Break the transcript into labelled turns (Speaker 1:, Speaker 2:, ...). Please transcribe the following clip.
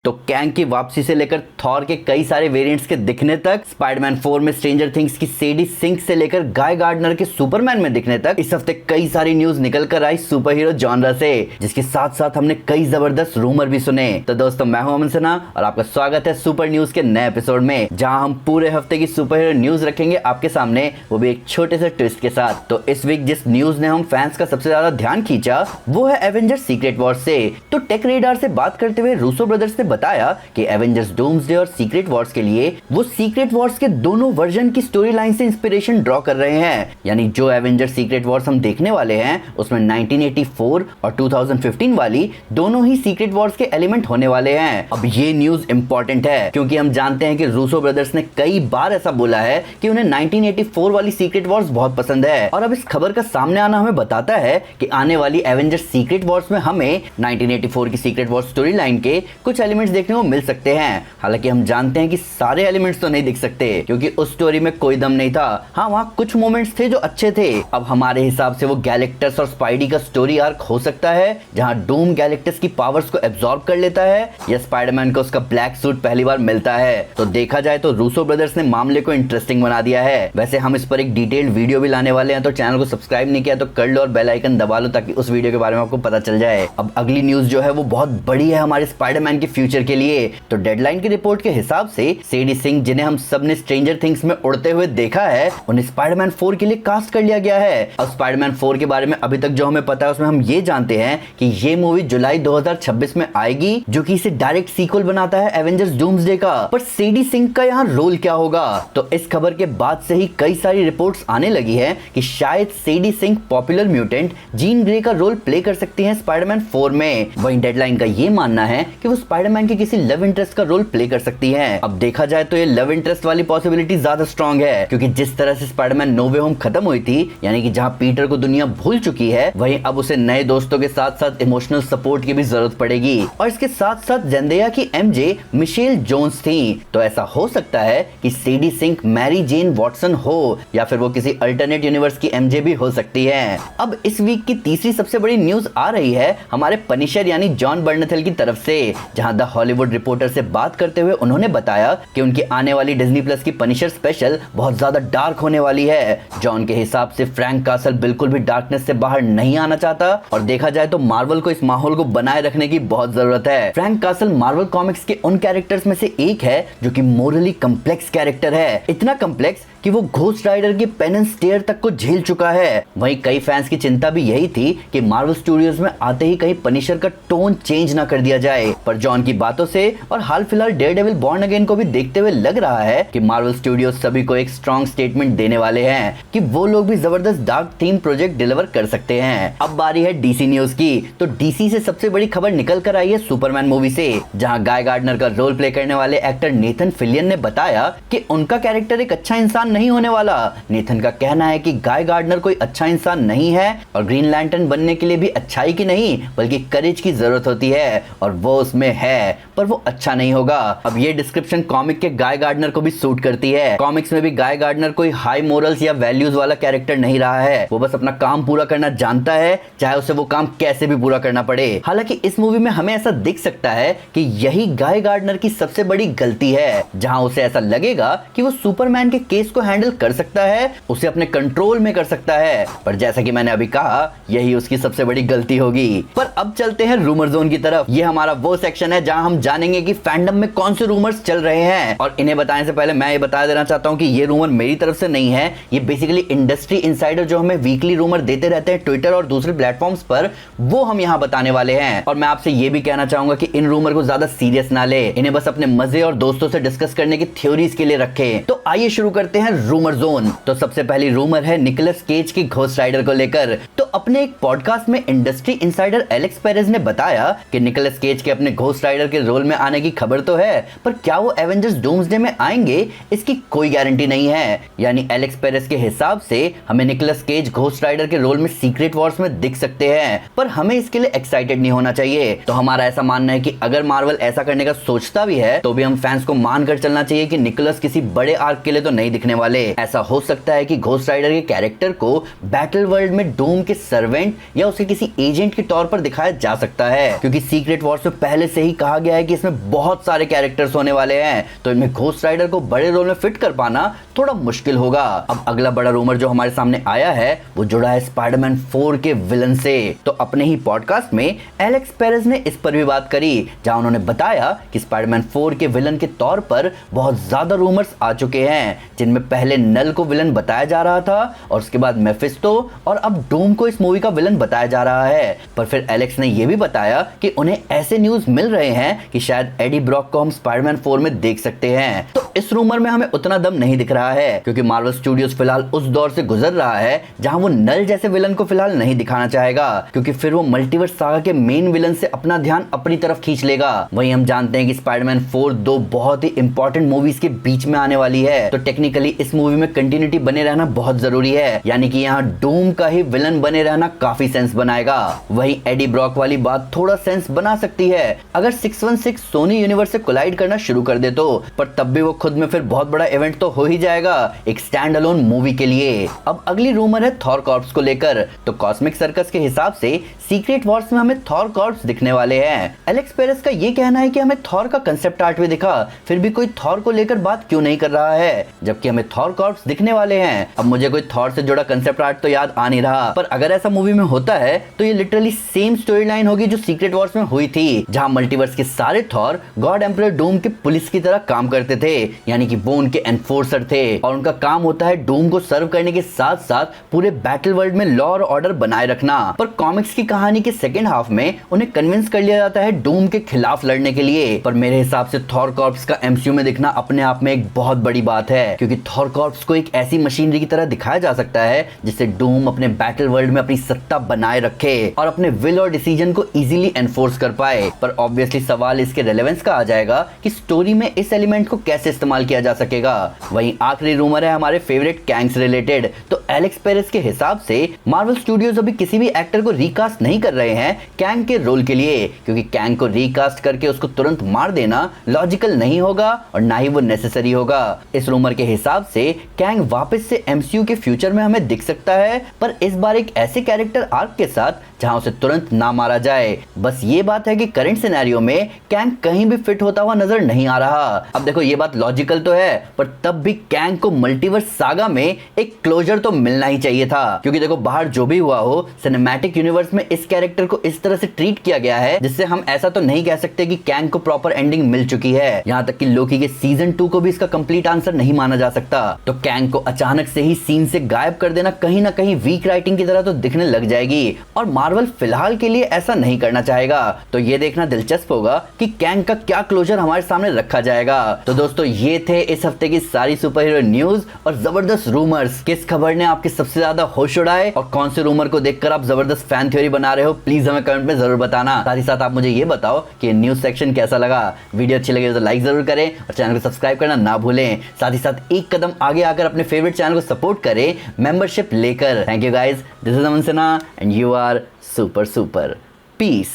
Speaker 1: तो कैंग की वापसी से लेकर थॉर के कई सारे वेरिएंट्स के दिखने तक, स्पाइडरमैन 4 में स्ट्रेंजर थिंग्स की सेडी सिंक से लेकर गाय गार्डनर के सुपरमैन में दिखने तक इस हफ्ते कई सारी न्यूज निकल कर आई सुपर हीरो जॉनरा से, जिसके साथ साथ हमने कई जबरदस्त रूमर भी सुने। तो दोस्तों, मैं हूं अमन सिन्हा और आपका स्वागत है सुपर न्यूज के नए एपिसोड में, जहां हम पूरे हफ्ते की सुपर हीरो न्यूज रखेंगे आपके सामने, वो भी एक छोटे से ट्विस्ट के साथ। तो इस वीक जिस न्यूज ने हम फैंस का सबसे ज्यादा ध्यान खींचा वो है एवेंजर्स सीक्रेट वॉर्स से। तो टेक रेडार से बात करते हुए रूसो ब्रदर्स ने बताया कि एवेंजर्स डूम्सडे और सीक्रेट वॉर्स के लिए वो सीक्रेट वॉर्स के दोनों वर्जन की स्टोरी लाइन से इंस्पिरेशन ड्रॉ कर रहे हैं। यानी जो एवेंजर्स सीक्रेट वॉर्स हम देखने वाले हैं उसमें 1984 और 2015 वाली दोनों ही सीक्रेट वॉर्स के एलिमेंट होने वाले हैं। अब ये न्यूज इंपॉर्टेंट है क्योंकि हम जानते हैं कि रूसो ब्रदर्स ने कई बार ऐसा बोला है कि उन्हें 1984 वाली सीक्रेट वॉर्स बहुत पसंद है, और अब इस खबर का सामने आना हमें बताता है कि आने वाली एवेंजर्स सीक्रेट वॉर्स में हमें 1984 की सीक्रेट वॉर्स स्टोरी लाइन के कुछ एलिमेंट्स देखने को मिल सकते हैं। हालांकि हम जानते हैं कि सारे एलिमेंट्स तो नहीं दिख सकते क्योंकि उस स्टोरी में कोई दम नहीं था। हाँ, वहां कुछ मोमेंट्स थे जो अच्छे थे। अब हमारे हिसाब से वो गैलेक्टस और स्पाइडी का स्टोरी आर्क हो सकता है जहां डूम गैलेक्टस की पावर्स को एब्जॉर्ब कर लेता है या स्पाइडरमैन को उसका ब्लैक सूट पहली बार मिलता है। तो देखा जाए तो रूसो ब्रदर्स ने मामले को इंटरेस्टिंग बना दिया है। वैसे हम इस पर एक डिटेल्ड वीडियो भी लाने वाले हैं, तो चैनल को सब्सक्राइब नहीं किया तो कर लो और बेल आइकन दबा लो ताकि उस वीडियो के बारे में आपको पता चल जाए। अब अगली न्यूज जो है वो बहुत बड़ी है हमारे स्पाइडरमैन के फ्यूचर के लिए। तो डेडलाइन की रिपोर्ट के हिसाब से सेडी सिंह, जिन्हें हम सब ने स्ट्रेंजर थिंग्स में उड़ते हुए देखा है, उन्हें स्पाइडरमैन 4 के लिए कास्ट कर लिया गया है। अब स्पाइडरमैन 4 के बारे में अभी तक जो हमें पता है उसमें हम ये जानते हैं कि ये मूवी जुलाई 2026 में आएगी, जो कि इसे डायरेक्ट सीक्वल बनाता है एवेंजर्स डूम्सडे का। पर सेडी सिंह का यहाँ रोल क्या होगा? तो इस खबर के बाद से ही कई सारी रिपोर्ट्स आने लगी है कि शायद Sadie Sink popular mutant Jean Grey का रोल प्ले कर सकती हैं स्पाइडरमैन 4 में। वहीं डेडलाइन का ये मानना है कि वो स्पाइडरमैन के किसी लव इंटरेस्ट का रोल प्ले कर सकती हैं। अब देखा जाए तो ये लव इंटरेस्ट वाली पॉसिबिलिटी ज्यादा स्ट्रांग है क्योंकि जिस तरह से स्पाइडरमैन नो वे होम खत्म हुई थी, यानी कि जहां पीटर को दुनिया भूल चुकी है, वहीं अब उसे नए दोस्तों के साथ साथ इमोशनल सपोर्ट की भी जरूरत पड़ेगी। और इसके साथ साथ जेंडेया की एमजे मिशेल जोन्स थी। तो ऐसा हो सकता है कि सेडी सिंह मैरी जेन वॉटसन हो या फिर वो किसी अल्टरनेट यूनिवर्स की एमजे भी हो सकती है। अब इस वीक की तीसरी सबसे बड़ी न्यूज आ रही है हमारे पनिशर यानी जॉन बर्नेथल की तरफ से, जहां द हॉलीवुड रिपोर्टर से बात करते हुए उन्होंने बताया कि उनकी आने वाली डिज्नी प्लस की पनिशर स्पेशल बहुत ज्यादा डार्क होने वाली है। जॉन के हिसाब से फ्रैंक कासल बिल्कुल भी डार्कनेस से बाहर नहीं आना चाहता, और देखा जाए तो मार्वल को इस माहौल को बनाए रखने की बहुत जरूरत है। फ्रैंक कासल मार्वल कॉमिक्स के उन कैरेक्टर्स में से एक है जो कि मोरली कम्प्लेक्स कैरेक्टर है, इतना कम्प्लेक्स कि वो घोस्ट राइडर की पेन एंड स्टेयर तक को झेल चुका है। वहीं कई फैंस की चिंता भी यही थी कि मार्वल स्टूडियोज में आते ही कहीं पनिशर का टोन चेंज ना कर दिया जाए। पर जॉन की बातों से और हाल फिलहाल डेयरडेविल बॉर्न अगेन को भी देखते हुए लग रहा है कि मार्वल स्टूडियोज सभी को एक स्ट्रॉन्ग स्टेटमेंट देने वाले हैं कि वो लोग भी जबरदस्त डार्क थीम प्रोजेक्ट डिलीवर कर सकते हैं। अब बारी है डीसी न्यूज की। तो डीसी से सबसे बड़ी खबर निकल कर आई है सुपरमैन मूवी से, जहां गाय गार्डनर का रोल प्ले करने वाले एक्टर नेथन फिलियन ने बताया कि उनका कैरेक्टर एक अच्छा इंसान नहीं होने वाला। नेथन का कहना है कि गाय गार्डनर कोई अच्छा इंसान नहीं है और ग्रीन लैंटर्न बनने के लिए भी अच्छाई की नहीं बल्कि करेज की जरूरत होती है, और वो उसमें है, पर वो अच्छा नहीं होगा। अब ये डिस्क्रिप्शन कॉमिक के गाय गार्डनर को भी सूट करती है। कॉमिक्स में भी गाय गार्डनर कोई हाई मोरल्स या वैल्यूज वाला कैरेक्टर नहीं रहा है, वो बस अपना काम पूरा करना जानता है, चाहे उसे वो काम कैसे भी पूरा करना पड़े। हालांकि इस मूवी में हमें ऐसा दिख सकता है कि यही गाय गार्डनर की सबसे बड़ी गलती है, जहां उसे ऐसा लगेगा कि वो सुपरमैन के केस को हैंडल कर सकता है, उसे अपने कंट्रोल में कर सकता है, पर जैसा कि मैंने अभी कहा यही उसकी सबसे बड़ी गलती होगी। पर अब चलते हैं रूमर जोन की तरफ। ये हमारा वो सेक्शन है जहां हम जानेंगे कि फैंडम में कौन से रूमर्स चल रहे हैं, और इन्हें बताने से पहले मैं ये बता देना चाहता हूं कि ये रूमर मेरी तरफ से नहीं है, ये बेसिकली इंडस्ट्री इनसाइडर जो हमें वीकली रूमर देते रहते हैं ट्विटर और दूसरे प्लेटफॉर्म्स पर, वो हम यहां बताने वाले हैं। और मैं आपसे ये भी कहना चाहूंगा कि इन रूमर को ज्यादा सीरियस ना ले, इन्हें बस अपने मजे और दोस्तों से डिस्कस करने की थ्योरीज के लिए रखें। तो आइए शुरू करते हैं रूमर जोन। तो सबसे पहली रूमर है निकोलस केज की घोस्ट राइडर को लेकर। तो अपने एक पॉडकास्ट में इंडस्ट्री इनसाइडर एलेक्स पेरेज ने बताया कि निकोलस केज के अपने घोस्ट राइडर के रोल में आने की खबर तो है, पर क्या वो एवेंजर्स डूम्सडे में आएंगे इसकी कोई गारंटी नहीं है। यानी एलेक्स पेरेज के हिसाब से हमें निकोलस केज घोस्ट राइडर के रोल में सीक्रेट वॉर्स में दिख सकते हैं, पर हमें इसके लिए एक्साइटेड नहीं होना चाहिए। तो हमारा ऐसा मानना है कि अगर मार्वल ऐसा करने का सोचता भी है तो भी हम फैंस को मानकर चलना चाहिए कि निकोलस किसी बड़े आर्क के लिए तो नहीं दिखने वाले। ऐसा हो सकता है कि घोस्ट राइडर के कैरेक्टर को बैटल वर्ल्ड में डूम के सर्वेंट या उसके किसी एजेंट के तौर पर दिखाया जा सकता है, क्योंकि सीक्रेट वॉर्स में पहले से ही कहा गया है कि इसमें बहुत सारे कैरेक्टर्स होने वाले हैं, तो इनमें घोस्ट राइडर को बड़े रोल में फिट कर पाना थोड़ा मुश्किल होगा। अब अगला बड़ा रूमर जो हमारे सामने आया है वो जुड़ा है स्पाइडरमैन 4 के विलन से। तो अपने ही पॉडकास्ट में एलेक्स पेरेज ने इस पर भी बात करी, जहां उन्होंने बताया कि स्पाइडरमैन 4 के विलन के तौर पर बहुत ज्यादा रूमर्स आ चुके हैं, जिनमें पहले नल को विलन बताया जा रहा था और उसके बाद मेफिस्टो और अब डूम को इस मूवी का विलन बताया जा रहा है। पर फिर एलेक्स ने यह भी बताया कि उन्हें ऐसे न्यूज मिल रहे हैं कि शायद एडी ब्रॉक को हम स्पाइडरमैन 4 में देख सकते हैं। तो इस रूमर में हमें उतना दम नहीं दिख रहा है, क्योंकि मार्वल स्टूडियोज फिलहाल उस दौर से गुजर रहा है जहां वो नल जैसे विलन को फिलहाल नहीं दिखाना चाहेगा, क्योंकि फिर वो मल्टीवर्स सागा के मेन विलन से अपना ध्यान अपनी तरफ खींच लेगा। वहीं हम जानते हैं कि स्पाइडरमैन 4 दो बहुत ही इंपॉर्टेंट मूवीज के बीच में आने वाली है, तो टेक्निकली इस मूवी में कंटिन्यूटी बने रहना बहुत जरूरी है, यानी कि यहाँ डूम का ही विलन बने रहना काफी सेंस बनाएगा। वहीं एडी ब्रॉक वाली बात थोड़ा सेंस बना सकती है अगर 616 सोनी यूनिवर्स से कोलाइड करना शुरू कर दे तो, पर तब भी वो खुद में फिर बहुत बड़ा इवेंट तो हो ही जाएगा एक स्टैंड अलोन मूवी के लिए। अब अगली रूमर है थॉर कॉर्प्स को लेकर। तो कॉस्मिक सर्कस के हिसाब से सीक्रेट वॉर्स में हमें थॉर कॉर्प्स दिखने वाले हैं। एलेक्स पेरेस का ये कहना है कि हमें थॉर का कंसेप्ट आर्ट भी दिखा, फिर भी कोई थॉर को लेकर बात क्यों नहीं कर रहा है, जबकि हमें थॉर कॉर्प्स दिखने वाले हैं। अब मुझे कोई थॉर से जुड़ा कंसेप्ट आर्ट तो याद आ नहीं रहा, पर अगर ऐसा मूवी में होता है तो ये लिटरली सेम स्टोरी लाइन होगी जो सीक्रेट वॉर्स में हुई थी, जहां मल्टीवर्स के सारे थॉर गॉड एम्परर डूम के पुलिस की तरह काम करते थे, यानी कि वो उनके एनफोर्सर थे और उनका काम होता है डूम को सर्व करने के साथ साथ पूरे बैटल वर्ल्ड में लॉ और ऑर्डर बनाए रखना। पर कॉमिक्स की कहानी के सेकेंड हाफ में उन्हें कन्विंस कर लिया जाता है डूम के खिलाफ लड़ने के लिए। पर मेरे हिसाब से थॉर कॉर्प्स का एमसीयू में दिखना अपने आप में एक बहुत बड़ी बात है, क्योंकि थॉर कॉर्प्स को एक ऐसी मशीनरी की तरह दिखाया जा सकता है जिससे डूम अपने बैटल वर्ल्ड में अपनी सत्ता बनाए रखे और अपने विल और डिसीजन को इजीली एनफोर्स कर पाए। पर ऑब्वियसली सवाल इसके रेलेवेंस का आ जाएगा कि स्टोरी में इस एलिमेंट को कैसे इस्तेमाल किया जा सकेगा। वहीं आखिरी रूमर है हमारे फेवरेट कैंग से रिलेटेड। तो एलेक्स पेरेस के हिसाब से मार्वल स्टूडियोज अभी किसी भी एक्टर को रिकास्ट नहीं कर रहे हैं कैंग के रोल के लिए, क्योंकि कैंग को रिकास्ट करके उसको तुरंत मार देना लॉजिकल नहीं होगा और ना ही वो नेसेसरी होगा। इस रूमर के हिसाब से कैंग वापस से एमसीयू के फ्यूचर में हमें दिख सकता है, पर इस बार एक ऐसे कैरेक्टर आर्क के साथ जहां उसे तुरंत ना मारा जाए। बस ये बात है कि करंट सिनेरियो में कैंग कहीं भी फिट होता हुआ नजर नहीं आ रहा। अब देखो ये बात लॉजिकल तो है, पर तब भी कैंग को मल्टीवर्स सागा में एक क्लोजर तो मिलना ही चाहिए था, क्योंकि देखो बाहर जो भी हुआ हो सिनेमैटिक यूनिवर्स में इस कैरेक्टर को इस तरह से ट्रीट किया गया है जिससे हम ऐसा तो नहीं कह सकते कि कैंग को प्रॉपर एंडिंग मिल चुकी है। यहाँ तक कि लोकी के सीजन 2 को भी इसका कंप्लीट आंसर नहीं माना जा सकता। तो कैंग को अचानक से ही सीन से गायब कर देना कहीं ना कहीं वीक राइटिंग की तरह तो दिखने लग जाएगी, और मार्वल फिलहाल के लिए ऐसा नहीं करना चाहेगा। तो ये देखना दिलचस्प होगा कि कैंग का क्या क्लोजर हमारे सामने रखा जाएगा। तो दोस्तों ये थे इस हफ्ते की सारी सुपर हीरो न्यूज और जबरदस्त रूमर्स। किस खबर ने आपके सबसे ज्यादा होश उड़ाए और कौन से रूमर को देखकर आप जबरदस्त फैन थ्योरी बना रहे हो, प्लीज हमें कमेंट में जरूर बताना। साथ ही साथ आप मुझे ये बताओ कि न्यूज सेक्शन कैसा लगा। वीडियो अच्छी लगे तो लाइक जरूर करें और चैनल को सब्सक्राइब करना ना भूलें। साथ ही साथ एक कदम आगे आकर अपने फेवरेट चैनल को सपोर्ट करें मेंबरशिप लेकर। Thank you guys, this is Aman Sinha and you are super super. Piece.